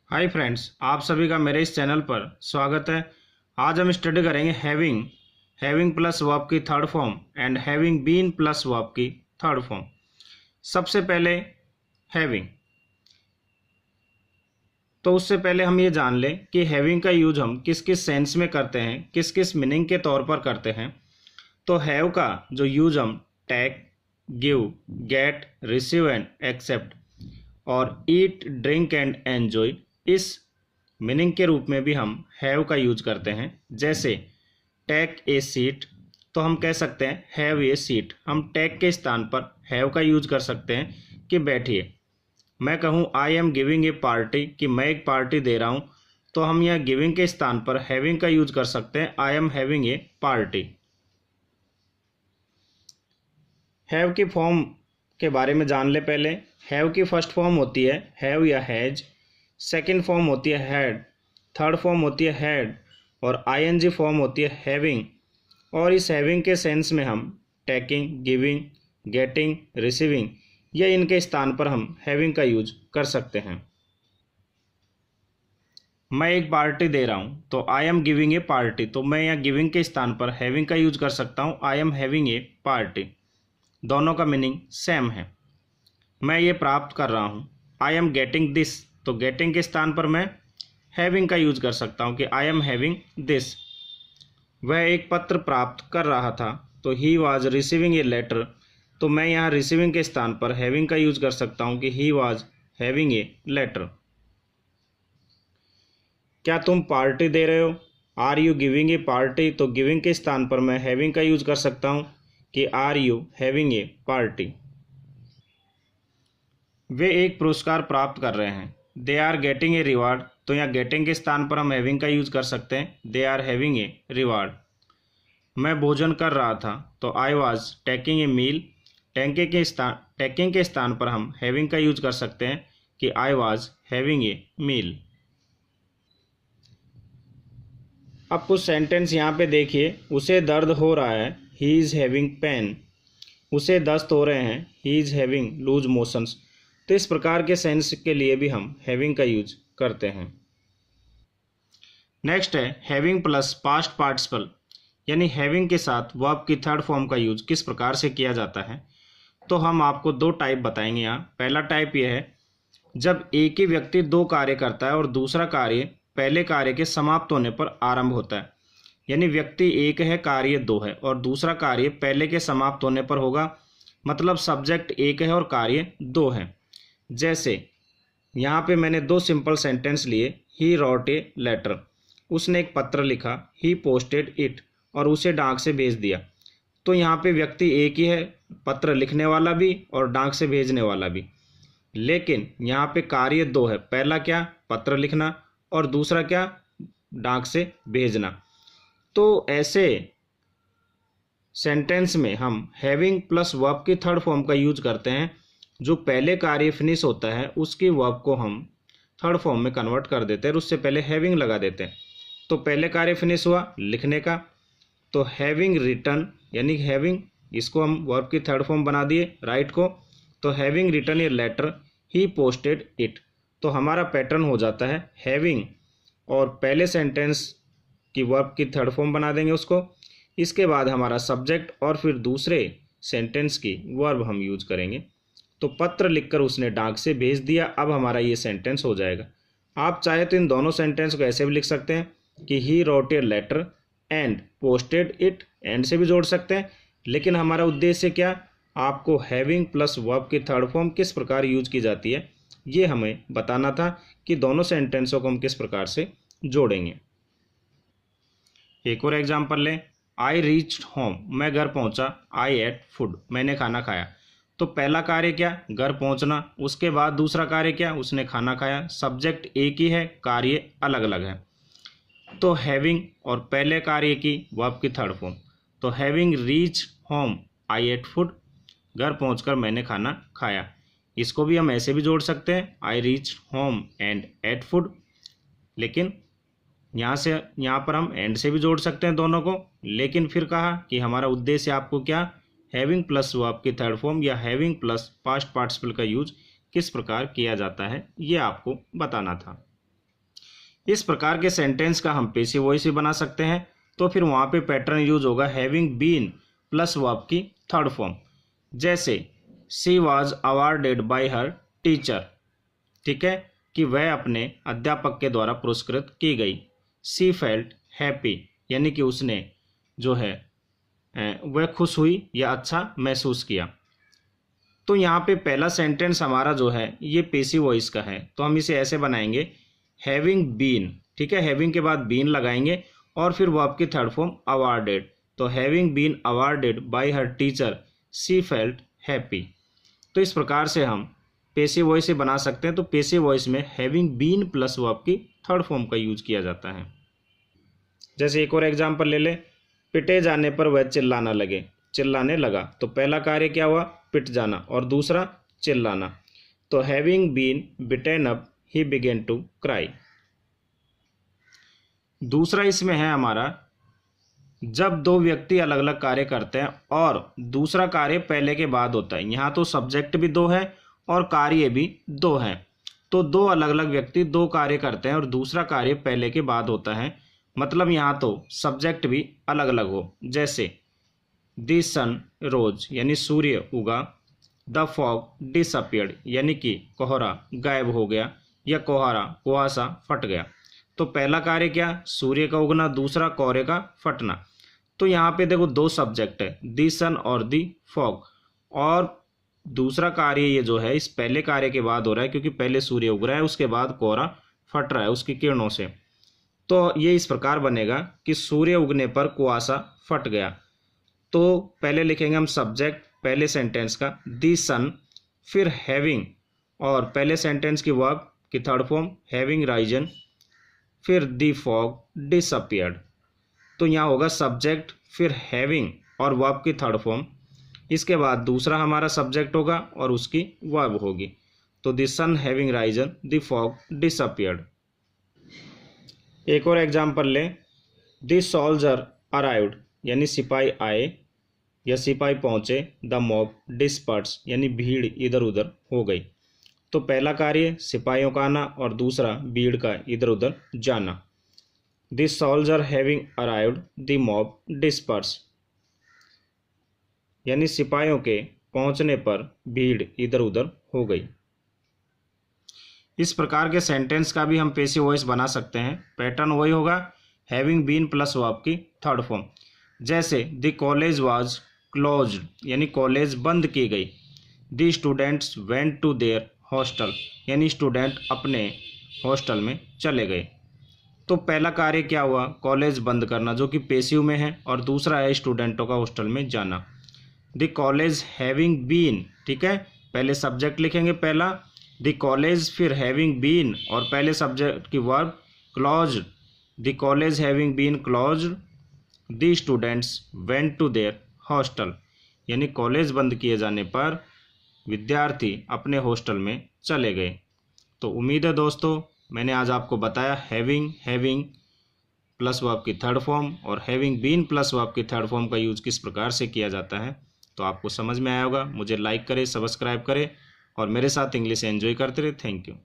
Hi friends, आप सभी का मेरे इस चैनल पर स्वागत है। आज हम स्टडी करेंगे हैविंग प्लस वर्ब की third form and having been plus verb की थर्ड फॉर्म। सबसे पहले हैविंग, तो उससे पहले हम ये जान लें कि हैविंग का यूज हम किस किस सेंस में करते हैं, किस किस मीनिंग के तौर पर करते हैं। तो हैव का जो यूज हम take, give, get, receive and accept और ईट, ड्रिंक एंड एंजॉय, इस मीनिंग के रूप में भी हम हैव का यूज करते हैं। जैसे टेक ए सीट, तो हम कह सकते हैं हैव ए सीट। हम टेक के स्थान पर हैव का यूज कर सकते हैं कि बैठिए। मैं कहूँ I am giving a party, कि मैं एक पार्टी दे रहा हूँ, तो हम यहाँ गिविंग के स्थान पर हैविंग का यूज कर सकते हैं, I am having a party. Have की फॉर्म के बारे में जान ले पहले। हैव की फर्स्ट फॉर्म होती है हैव या हैज, सेकंड फॉर्म होती है हैड, थर्ड फॉर्म होती है हैड और आईएनजी फॉर्म होती है हैविंग। और इस हैविंग के सेंस में हम टेकिंग, गिविंग, गेटिंग, रिसीविंग या इनके स्थान पर हम हैविंग का यूज कर सकते हैं। मैं एक पार्टी दे रहा हूँ, तो I am giving a party, तो मैं यहाँ गिविंग के स्थान पर हैविंग का यूज कर सकता हूँ, I am having a party. दोनों का मीनिंग सेम है। मैं ये प्राप्त कर रहा हूँ, आई एम गेटिंग दिस, तो गेटिंग के स्थान पर मैं हैविंग का यूज कर सकता हूँ कि आई एम हैविंग दिस। वह एक पत्र प्राप्त कर रहा था, तो he was receiving a letter, तो मैं यहाँ रिसीविंग के स्थान पर हैविंग का यूज कर सकता हूँ कि he was having a letter. क्या तुम पार्टी दे रहे हो, are you giving a party, तो गिविंग के स्थान पर मैं हैविंग का यूज कर सकता हूँ कि are you having a party. वे एक पुरस्कार प्राप्त कर रहे हैं, they are getting a reward, तो यहाँ गेटिंग के स्थान पर हम हैविंग का यूज कर सकते हैं, they are having a reward. मैं भोजन कर रहा था, तो I was taking a meal, taking के स्थान पर हम हैविंग का यूज कर सकते हैं कि आई वॉज हैविंग ए मील। अब कुछ सेंटेंस यहाँ पे देखिए। उसे दर्द हो रहा है, ही इज़ हैविंग पेन। उसे दस्त हो रहे हैं, he is having loose motions. तो इस प्रकार के सेंस के लिए भी हम हैविंग का यूज करते हैं। नेक्स्ट है हैविंग प्लस पास्ट पार्टिसिपल, यानी हैविंग के साथ वर्ब की थर्ड फॉर्म का यूज किस प्रकार से किया जाता है। तो हम आपको दो टाइप बताएंगे यहाँ। पहला टाइप यह है जब एक ही व्यक्ति दो कार्य करता है और दूसरा कार्य पहले कार्य के समाप्त होने पर आरंभ होता है, यानी व्यक्ति एक है, कार्य दो है और दूसरा कार्य पहले के समाप्त होने पर होगा, मतलब सब्जेक्ट एक है और कार्य दो है। जैसे यहाँ पे मैंने दो सिंपल सेंटेंस लिए, ही रॉट ए लेटर, उसने एक पत्र लिखा, ही पोस्टेड इट, और उसे डाक से भेज दिया। तो यहाँ पे व्यक्ति एक ही है, पत्र लिखने वाला भी और डाक से भेजने वाला भी, लेकिन यहाँ पे कार्य दो है। पहला क्या, पत्र लिखना, और दूसरा क्या, डाक से भेजना। तो ऐसे सेंटेंस में हम हैविंग प्लस वर्ब की थर्ड फॉर्म का यूज करते हैं। जो पहले कार्य फिनिश होता है उसकी वर्ब को हम थर्ड फॉर्म में कन्वर्ट कर देते हैं और उससे पहले हैविंग लगा देते हैं। तो पहले कार्य फिनिश हुआ लिखने का, तो हैविंग रिटन, यानी हैविंग, इसको हम वर्ब की थर्ड फॉर्म बना दिए राइट को, तो having written a letter, he posted it. तो हमारा पैटर्न हो जाता है हैविंग और पहले सेंटेंस की वर्ब की थर्ड फॉर्म बना देंगे उसको, इसके बाद हमारा सब्जेक्ट और फिर दूसरे सेंटेंस की वर्ब हम यूज करेंगे। तो पत्र लिखकर उसने डाक से भेज दिया, अब हमारा ये सेंटेंस हो जाएगा। आप चाहे तो इन दोनों सेंटेंस को ऐसे भी लिख सकते हैं कि he wrote a letter and posted it, and से भी जोड़ सकते हैं, लेकिन हमारा उद्देश्य क्या, आपको हैविंग प्लस वर्ब की थर्ड फॉर्म किस प्रकार यूज की जाती है ये हमें बताना था कि दोनों सेंटेंसों को हम किस प्रकार से जोड़ेंगे। एक और एग्जाम्पल लें, आई रीच्ड होम, मैं घर पहुंचा, आई एट फूड, मैंने खाना खाया। तो पहला कार्य क्या, घर पहुंचना, उसके बाद दूसरा कार्य क्या, उसने खाना खाया। सब्जेक्ट एक ही है, कार्य अलग अलग है। तो हैविंग और पहले कार्य की वर्ब की थर्ड फॉर्म, तो हैविंग रीच होम आई एट फूड, घर पहुंचकर मैंने खाना खाया। इसको भी हम ऐसे भी जोड़ सकते हैं, I reach home and ate food, लेकिन यहाँ पर हम एंड से भी जोड़ सकते हैं दोनों को। लेकिन फिर कहा कि हमारा उद्देश्य आपको क्या, हैविंग प्लस वर्ब की थर्ड फॉर्म या हैविंग प्लस पास्ट पार्टिसिपल का यूज किस प्रकार किया जाता है ये आपको बताना था। इस प्रकार के सेंटेंस का हम पेसिव वॉइस भी बना सकते हैं। तो फिर वहाँ पे पैटर्न यूज होगा हैविंग बीन प्लस वर्ब की थर्ड फॉर्म। जैसे she was awarded by her teacher, ठीक है, कि वह अपने अध्यापक के द्वारा पुरस्कृत की गई। शी फेल्ट हैप्पी, यानी कि उसने जो है वह खुश हुई या अच्छा महसूस किया। तो यहाँ पे पहला सेंटेंस हमारा जो है ये पेसिव वॉइस का है, तो हम इसे ऐसे बनाएंगे हैविंग बीन, ठीक है, हैविंग के बाद बीन लगाएंगे और फिर वर्ब की थर्ड फॉर्म अवार्डेड। तो having been awarded by her teacher she felt happy. तो इस प्रकार से हम पेसिव वॉइस से बना सकते हैं। तो पेसिव वॉइस में हैविंग बीन प्लस वर्ब की थर्ड फॉर्म का यूज किया जाता है। जैसे एक और एग्जांपल ले ले, पिटे जाने पर वह चिल्लाना लगे, चिल्लाने लगा। तो पहला कार्य क्या हुआ, पिट जाना, और दूसरा चिल्लाना। तो having been beaten up he began to cry. दूसरा इसमें है हमारा जब दो व्यक्ति अलग अलग कार्य करते हैं और दूसरा कार्य पहले के बाद होता है। यहाँ तो सब्जेक्ट भी दो है और कार्य भी दो है। तो दो अलग अलग व्यक्ति दो कार्य करते हैं और दूसरा कार्य पहले के बाद होता है, मतलब यहाँ तो सब्जेक्ट भी अलग अलग हो। जैसे द सन रोज, यानी सूर्य उगा। द फॉग डिसअपियर्ड, यानी कि कोहरा गायब हो गया या कुहासा फट गया। तो पहला कार्य क्या, सूर्य का उगना, दूसरा कोहरे का फटना। तो यहाँ पे देखो दो सब्जेक्ट है, दी सन और दी फॉग, और दूसरा कार्य ये जो है इस पहले कार्य के बाद हो रहा है, क्योंकि पहले सूर्य उग रहा है, उसके बाद कोहरा फट रहा है उसकी किरणों से। तो ये इस प्रकार बनेगा कि सूर्य उगने पर कुहासा फट गया। तो पहले लिखेंगे हम सब्जेक्ट पहले सेंटेंस का दी सन, फिर हैविंग और पहले सेंटेंस की वर्ब की थर्ड फॉर्म हैविंग राइजन, फिर दी फॉग डिसअपियर्ड। तो यहाँ होगा सब्जेक्ट फिर हैविंग और वर्ब की थर्ड फॉर्म, इसके बाद दूसरा हमारा सब्जेक्ट होगा और उसकी वर्ब होगी। तो the sun having risen, the fog disappeared. एक और एग्जांपल लें, द सोल्जर अराइव्ड, यानी सिपाही आए या सिपाही पहुंचे। द मॉब डिस्पर्स, यानी भीड़ इधर उधर हो गई। तो पहला कार्य सिपाहियों का आना और दूसरा भीड़ का इधर उधर जाना। The soldier having arrived, the mob disperse, यानी सिपाहियों के पहुंचने पर भीड़ इधर उधर हो गई। इस प्रकार के सेंटेंस का भी हम पेसिव वॉइस बना सकते हैं। पैटर्न वही होगा हैविंग बीन प्लस वर्ब की थर्ड फॉर्म। जैसे द कॉलेज वाज क्लोज्ड, यानी कॉलेज बंद की गई। The students went to their hostel, यानी स्टूडेंट अपने हॉस्टल में चले गए। तो पहला कार्य क्या हुआ, कॉलेज बंद करना, जो कि पेसिव में है, और दूसरा है स्टूडेंटों का हॉस्टल में जाना। द कॉलेज हैविंग बीन, ठीक है, पहले सब्जेक्ट लिखेंगे पहला द कॉलेज, फिर हैविंग बीन और पहले सब्जेक्ट की verb closed. The college having been closed, the students went to their hostel, यानी कॉलेज बंद किए जाने पर विद्यार्थी अपने हॉस्टल में चले गए। तो उम्मीद है दोस्तों मैंने आज आपको बताया हैविंग प्लस वर्ब की थर्ड फॉर्म और हैविंग बीन प्लस वर्ब की थर्ड फॉर्म का यूज किस प्रकार से किया जाता है। तो आपको समझ में आया होगा। मुझे लाइक करें, सब्सक्राइब करें और मेरे साथ इंग्लिश एंजॉय करते रहे। Thank you.